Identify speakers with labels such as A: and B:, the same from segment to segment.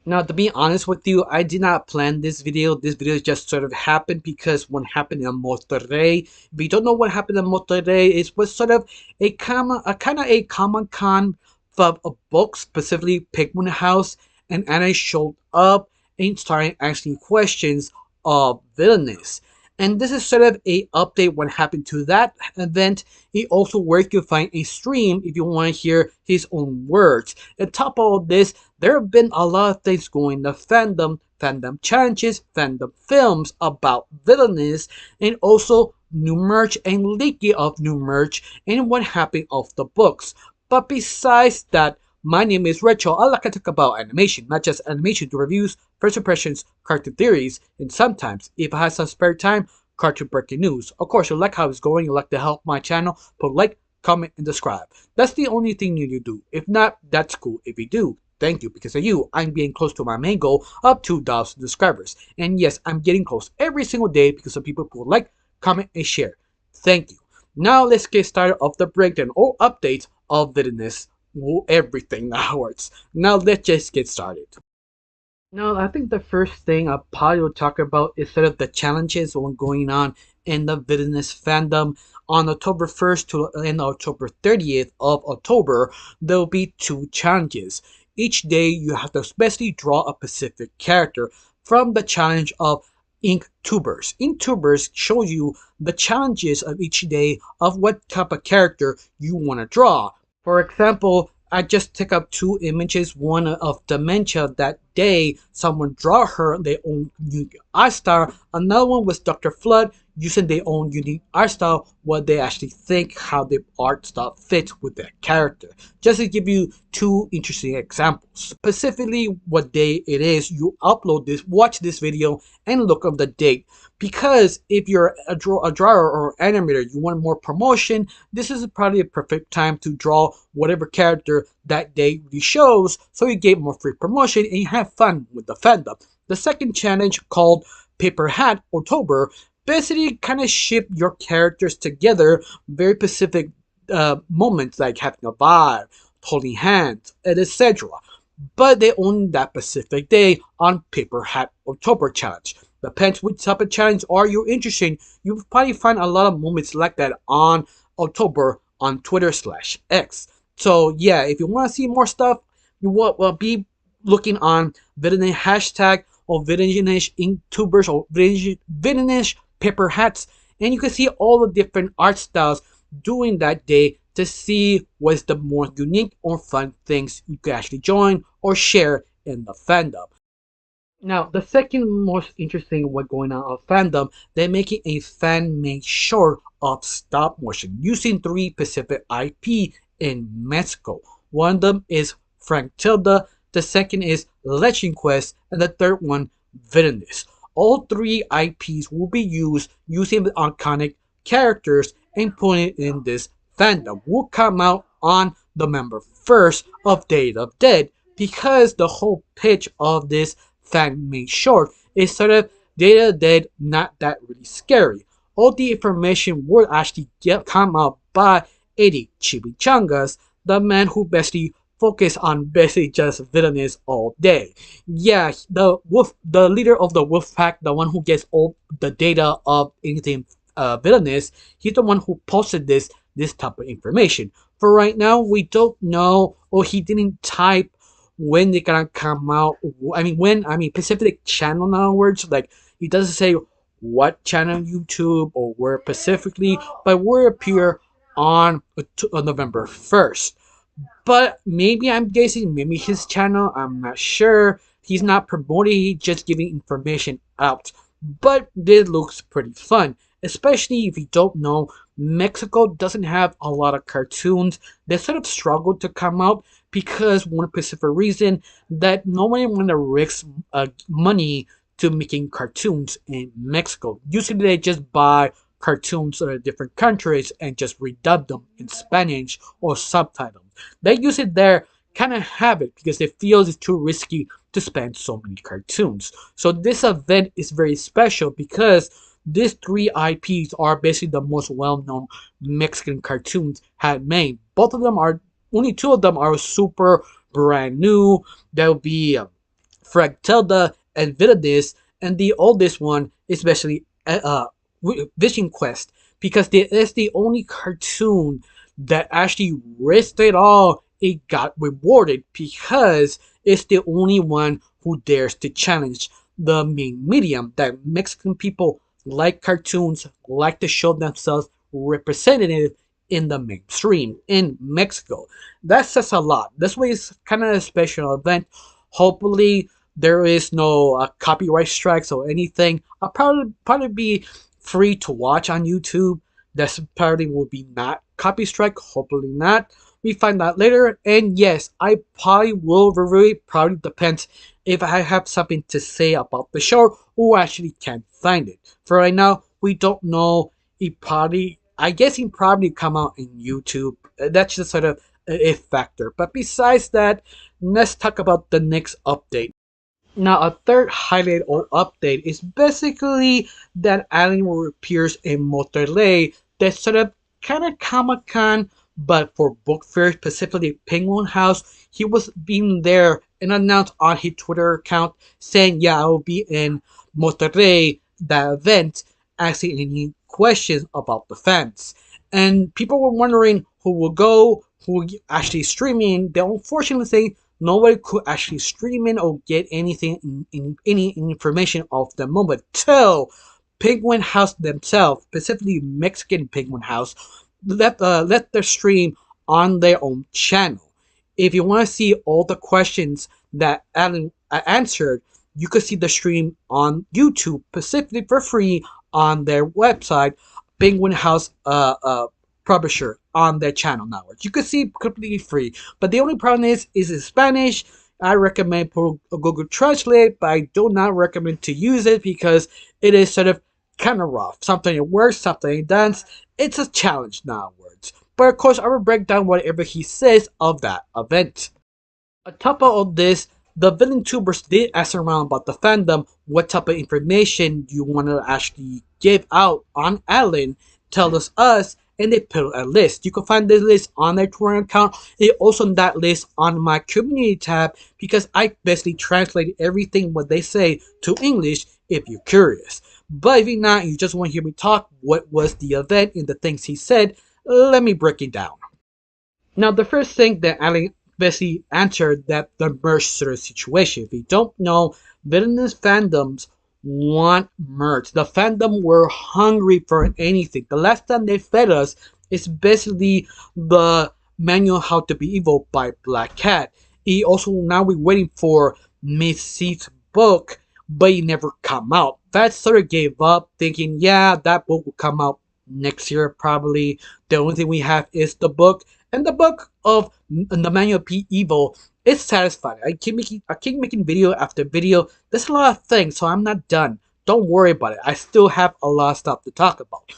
A: Now, to be honest with you, I did not plan this video. This video just sort of happened because what happened in Monterrey. If you don't know what happened in Monterrey, it was sort of a kind of a Comic Con of a book, specifically Pigment House, and Anna showed up and started asking questions of Villainous. And this is sort of a update what happened to that event. He also where you can find a stream if you want to hear his own words. On top of all this, there have been a lot of things going in the fandom challenges, fandom films about Villainous, and also new merch and leaking of new merch and what happened of the books. But besides that, my name is Retro. I like to talk about animation, not just animation to reviews, first impressions, cartoon theories, and sometimes, if I have some spare time, cartoon breaking news. Of course, you like how it's going, you like to help my channel, put like, comment, and subscribe. That's the only thing you need to do. If not, that's cool. If you do, thank you. Because of you, I'm getting close to my main goal of 2,000 subscribers. And yes, I'm getting close every single day because of people who like, comment, and share. Thank you. Now let's get started of the breakdown or updates of Villainous. Everything hours. Now let's just get started. Now, I think the first thing I probably will talk about is sort of the challenges going on in the Villainous fandom. On October 1st to and October 30th of October, there will be two challenges. Each day, you have to specially draw a specific character from the challenge of Inktubers. Inktubers show you the challenges of each day of what type of character you want to draw. For example, I just took up two images, one of dementia that day, someone draw her their own unique art style, another one was Dr. Flood using their own unique art style, what they actually think, how their art style fits with their character. Just to give you two interesting examples. Specifically what day it is, you upload this, watch this video, and look up the date. Because if you're a drawer or animator, you want more promotion, this is probably a perfect time to draw whatever character that day really shows, so you get more free promotion and you have fun with the fandom. The second challenge, called Paper Hat October, basically kind of ship your characters together, very specific moments like having a vibe, holding hands, and etc. But they only that specific day on Paper Hat October challenge. Depends which type of challenge are you interested in. You'll probably find a lot of moments like that on October on Twitter/X. So yeah, if you want to see more stuff, you will be looking on Villainous hashtag or Villainous Inktubers or Villainous Paper Hats, and you can see all the different art styles during that day to see what's the more unique or fun things you can actually join or share in the fandom. Now, the second most interesting what going on of fandom, they're making a fan-made short of stop motion using three specific IP in Mexico. One of them is Frank Tilda, the second is Legend Quest, and the third one, Villainous. All three IPs will be used using the iconic characters and putting it in this fandom. Will come out on November 1st of Day of Dead, because the whole pitch of this fan-made short is sort of Day of Dead, not that really scary. All the information will actually come out by Eddie Chimichangas, the man who basically focus on basically just Villainous all day. Yeah, the leader of the wolf pack, the one who gets all the data of anything Villainous, he's the one who posted this type of information. For right now, we don't know, or he didn't type when they're gonna come out. Specific channel in other words, like he doesn't say what channel YouTube or where specifically, but will appear on November 1st. But maybe I'm guessing, maybe his channel, I'm not sure. He's not promoting, he's just giving information out. But this looks pretty fun, especially if you don't know, Mexico doesn't have a lot of cartoons. They sort of struggle to come out because one specific reason that nobody want to risk money to making cartoons in Mexico. Usually they just buy cartoons in different countries and just redub them in Spanish or subtitles. They use it there, kind of have it because they feel it's too risky to spend so many cartoons. So this event is very special because these three IPs are basically the most well-known Mexican cartoons had made. Both of them are, only two of them are super brand new. There'll be Fragtilda and Villainous, and the oldest one, especially Vision Quest, because it is the only cartoon that actually risked it all. It got rewarded because it's the only one who dares to challenge the main medium that Mexican people like cartoons, like to show themselves representative in the mainstream in Mexico. That says a lot. This way is kind of a special event. Hopefully, there is no copyright strikes or anything. I'll probably be free to watch on YouTube. This probably will be not copy strike. Hopefully not. We find out later. And yes, I probably will review it. Probably depends if I have something to say about the show or actually can't find it. For right now, we don't know. I guess it probably come out in YouTube. That's just sort of a factor. But besides that, let's talk about the next update. Now, a third highlight or update is basically that Alien appears in Monterrey. That's sort of kind of Comic Con, but for book fairs, specifically Penguin House. He was being there and announced on his Twitter account saying, "Yeah, I will be in Monterrey, that event," asking any questions about the fans. And people were wondering who will go, who will actually streaming. The unfortunate thing, nobody could actually stream in or get anything any information of the moment till Penguin House themselves, specifically Mexican Penguin House, let their stream on their own channel. If you want to see all the questions that Alan answered, you could see the stream on YouTube, specifically for free on their website, Penguin House publisher on their channel now. You can see completely free. But the only problem is in Spanish. I recommend Google Translate, but I do not recommend to use it because it is sort of kind of rough. Something it works, something it doesn't. It's a challenge now words. But of course, I will break down whatever he says of that event. On top of all this, the villain tubers did ask around about the fandom, what type of information you want to actually give out on Alan, tell us, and they put a list. You can find this list on their Twitter account. It also on that list on my community tab because I basically translated everything what they say to English if you're curious. But if you're not, you just want to hear me talk, what was the event and the things he said, let me break it down. Now, the first thing that Alan basically answered that the merch sort of situation. If you don't know, villainous fandoms want merch. The fandom were hungry for anything. The last time they fed us is basically the manual How to Be Evil by Black Cat. He also now we're waiting for Miss C's book, but it never come out. That sort of gave up, thinking, yeah, that book will come out next year probably. The only thing we have is the book, and the book of the manual Be Evil is satisfying. I keep making video after video. There's a lot of things, so I'm not done. Don't worry about it. I still have a lot of stuff to talk about.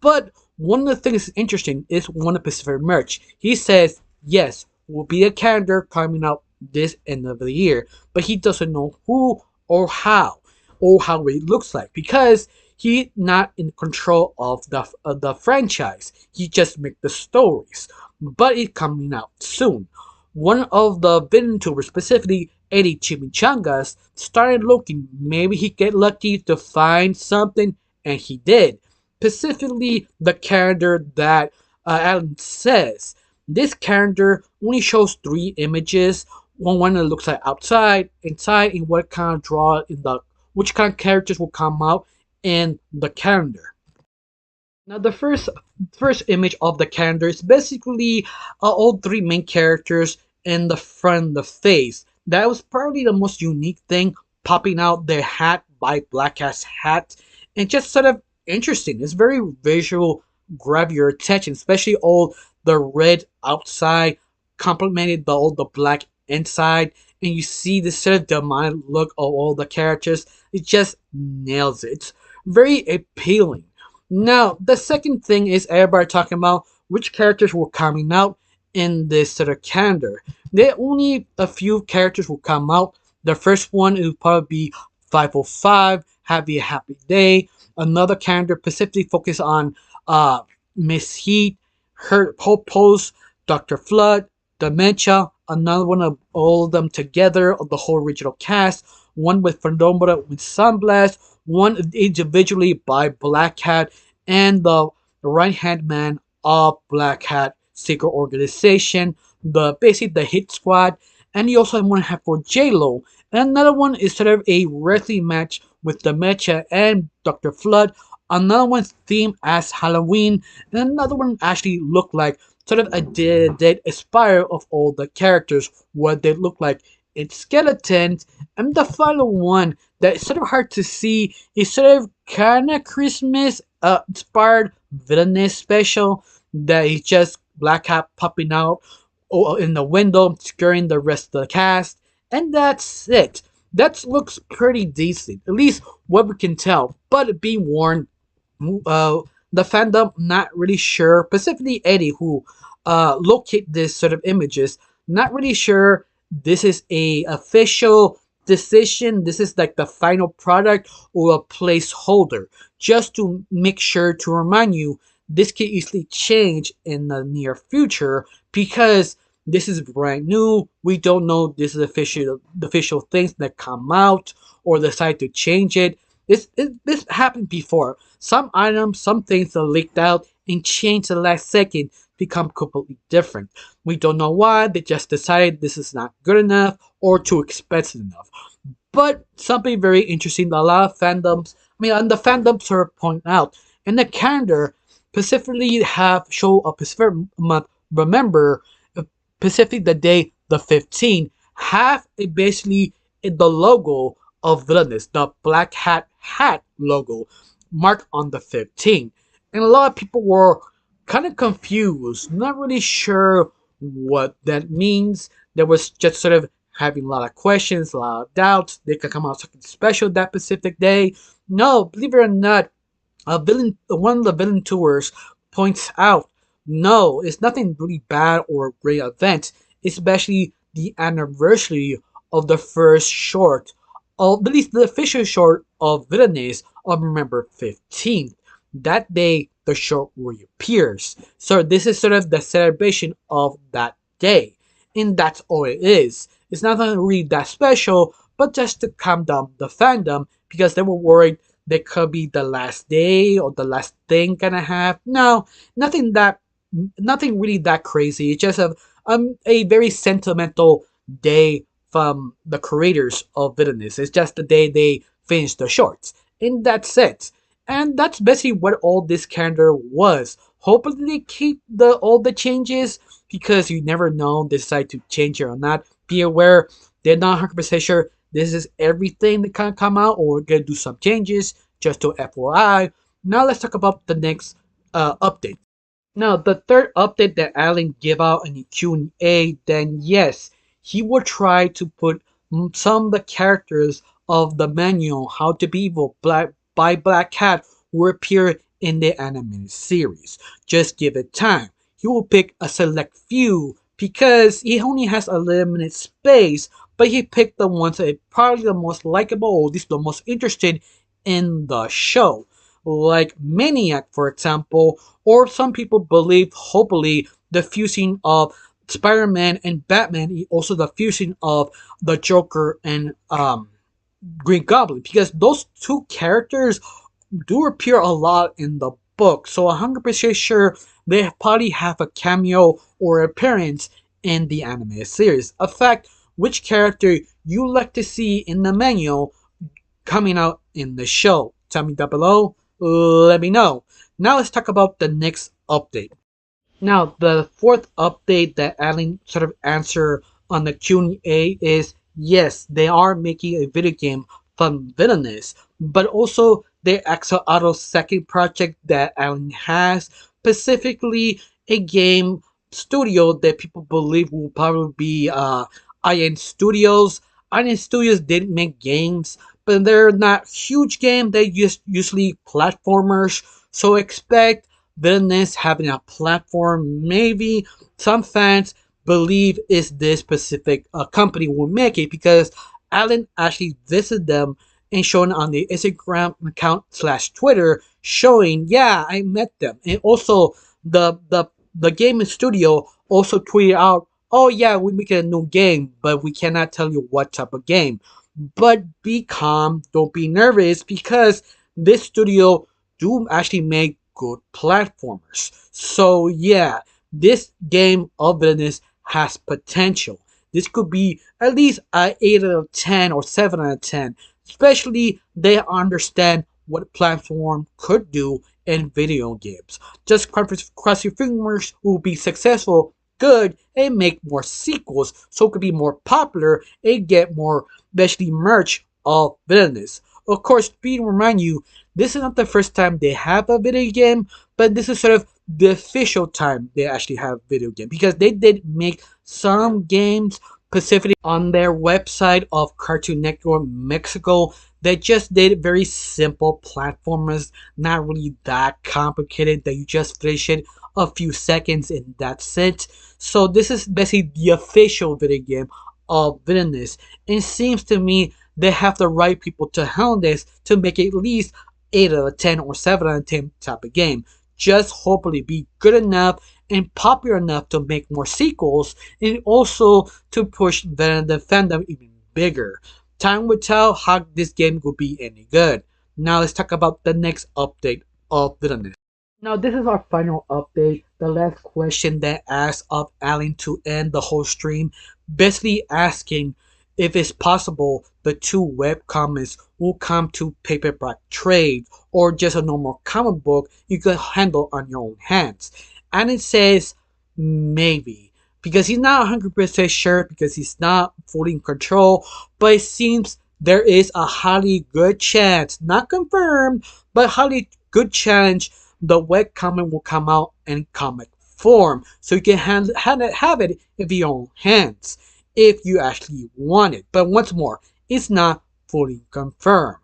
A: But one of the things that's interesting is one of Pacific merch. He says, yes, will be a calendar coming out this end of the year, but he doesn't know who or how it looks like because he's not in control of the franchise. He just make the stories, but it's coming out soon. One of the villain tubers, specifically Eddie Chimichangas, started looking. Maybe he get lucky to find something, and he did. Specifically, the character that Alan says. This character only shows 3 images. One that looks like outside, inside, and what kind of draw in the which kind of characters will come out in the calendar. Now, the first image of the calendar is basically all 3 main characters in the front of the face. That was probably the most unique thing, popping out their hat by Black Cat's hat, and just sort of interesting. It's very visual, grab your attention, especially all the red outside, complemented by all the black inside, and you see this sort of demonic look of all the characters. It just nails it. It's very appealing. Now, the second thing is everybody talking about which characters were coming out in this sort of calendar. There only a few characters will come out. The first one will probably be 505, Happy Happy Day. Another calendar specifically focused on Miss Heat, her Hope Pose, Dr. Flood, Dementia, another one of all of them together, of the whole original cast, one with Phenomena with Sunblast, one individually by Black Hat, and the right hand man of Black Hat Secret Organization, the basically the Hit Squad, and you also want to have for J-Lo. And another one is sort of a wrestling match with Dementia and Dr. Flood. Another one's themed as Halloween, and another one actually looked like sort of a dead aspire of all the characters, what they look like in skeletons. And the final one that is sort of hard to see is sort of kind of Christmas inspired villainous special that is just Black Hat popping out in the window, scaring the rest of the cast, and that's it. That looks pretty decent, at least what we can tell. But be warned, uh, the fandom not really sure, specifically Eddie, who locate this sort of images, not really sure this is a official decision. This is like the final product or a placeholder, just to make sure to remind you this can easily change in the near future because this is brand new. We don't know this is official things that come out or decide to change it. This happened before. Some items, some things are leaked out and changed the last second, become completely different. We don't know why. They just decided this is not good enough or too expensive enough. But something very interesting. A lot of fandoms, and the fandoms sort of point out, and the calendar specifically have show a specific month. Remember, specifically the day the 15th, have a basically the logo of Villainous, the Black Hat logo, marked on the 15th. And a lot of people were kind of confused, not really sure what that means. There was just sort of having a lot of questions, a lot of doubts. They could come out something special that specific day. No, believe it or not, one of the villain tours points out, no, it's nothing really bad or a great event, especially the anniversary of the first short, of at least the official short of Villainous of November 15th. That day, the short reappears. So this is sort of the celebration of that day. And that's all it is. It's not really that special, but just to calm down the fandom because they were worried that could be the last day or the last thing gonna have. No, nothing really that crazy. It's just a very sentimental day from the creators of Villainous. It's just the day they finished the shorts. And that's it. And that's basically what all this calendar was. Hopefully they keep all the changes because you never know they decide to change it or not. Be aware they're not 100% sure this is everything that can come out or we're gonna do some changes. Just to FYI. Now let's talk about the next update. Now, the third update that Alan gave out in the Q&A, then yes, he will try to put some of the characters of the manual How to Be Evil by Black Cat will appear in the animated series. Just give it time. He will pick a select few because he only has a limited space, but he picked the ones that are probably the most likable or at least the most interested in the show. Like Maniac, for example, or some people believe, hopefully, the fusing of Spider-Man and Batman, also the fusing of the Joker and Green Goblin, because those two characters do appear a lot in the book, so 100% sure they probably have a cameo or appearance in the animated series. In fact, which character you like to see in the manual coming out in the show? Tell me down below. Let me know. Now let's talk about the next update. Now, the fourth update that Alan sort of answered on the Q&A is yes, they are making a video game from Villainous, but also their Axel Otto's second project that Alan has, specifically a game studio that people believe will probably be IN Studios. IN Studios didn't make games, but they're not huge games. They're just usually platformers. So expect Villainous having a platform. Maybe some fans believe is this specific company will make it because Alan actually visited them and shown on the Instagram account / Twitter showing, yeah, I met them. And also the game studio also tweeted out oh yeah, we make a new game, but we cannot tell you what type of game. But be calm, don't be nervous, because this studio do actually make good platformers. So yeah, this game of Villainous has potential. This could be at least a 8 out of 10 or 7 out of 10. Especially they understand what platform could do in video games. Just cross your fingers, will be successful, good, and make more sequels so it could be more popular and get more especially merch of Villainous. Of course, to remind you, this is not the first time they have a video game, but this is sort of the official time they actually have video game, because they did make some games specifically on their website of Cartoon Network Mexico that just did very simple platformers, not really that complicated, that you just finish it a few seconds and that's it. So this is basically the official video game of Villainous. It seems to me they have the right people to handle this to make it at least 8 out of 10 or 7 out of 10 type of game. Just hopefully be good enough and popular enough to make more sequels, and also to push the fandom even bigger. Time will tell how this game will be any good. Now let's talk about the next update of Villainous. Now this is our final update, the last question that asked of Alan to end the whole stream, basically asking if it's possible the two web comics will come to paperback trade or just a normal comic book you could handle on your own hands. And it says maybe, because he's not 100% sure, because he's not fully in control, but it seems there is a highly good chance, not confirmed, but highly good chance the web comic will come out in comic form, so you can have it in your own hands if you actually want it. But once more, it's not fully confirmed.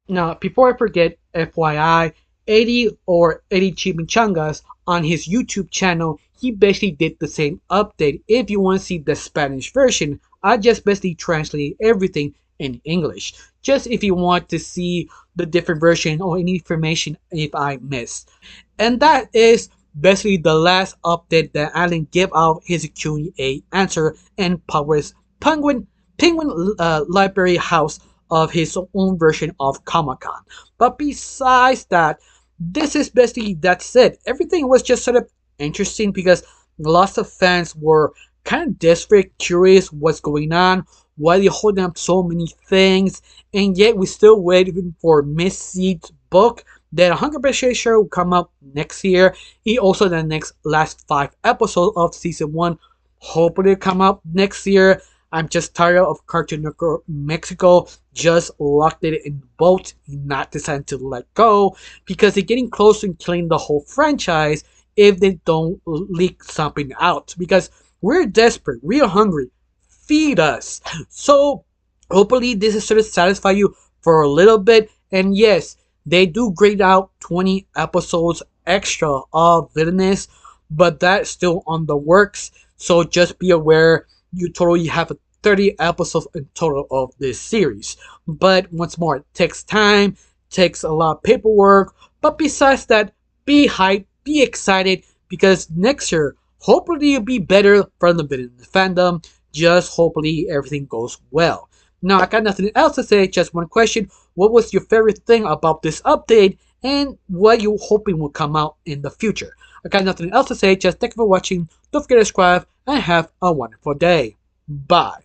A: Now, before I forget, FYI, 80 Chimichangas on his YouTube channel, he basically did the same update. If you want to see the Spanish version, I just basically translated everything in English. Just if you want to see the different version or any information if I missed. And that is basically the last update that Alan gave out his Q&A answer and published Penguin Library House of his own version of Comic-Con. But besides that, this is basically that's it. Everything was just sort of interesting because lots of fans were kind of desperate, curious what's going on, why they're holding up so many things, and yet we're still waiting for Miss Seed's book that 100% sure will come out next year. He also the next last 5 episodes of season 1 hopefully come out next year. I'm just tired of Cartoon Network Mexico just locked it in the boat, not deciding to let go, because they're getting close to killing the whole franchise if they don't leak something out. Because we're desperate, we're hungry, feed us. So hopefully this is sort of satisfy you for a little bit. And yes, they do grade out 20 episodes extra of Villainous, but that's still on the works. So just be aware you totally have 30 episodes in total of this series. But once more, it takes time, takes a lot of paperwork. But besides that, be hyped, be excited, because next year, hopefully it'll be better for the fandom. Just hopefully everything goes well. Now, I got nothing else to say, just one question. What was your favorite thing about this update, and what you hoping will come out in the future? I got nothing else to say, just thank you for watching. Don't forget to subscribe, and have a wonderful day. Bye.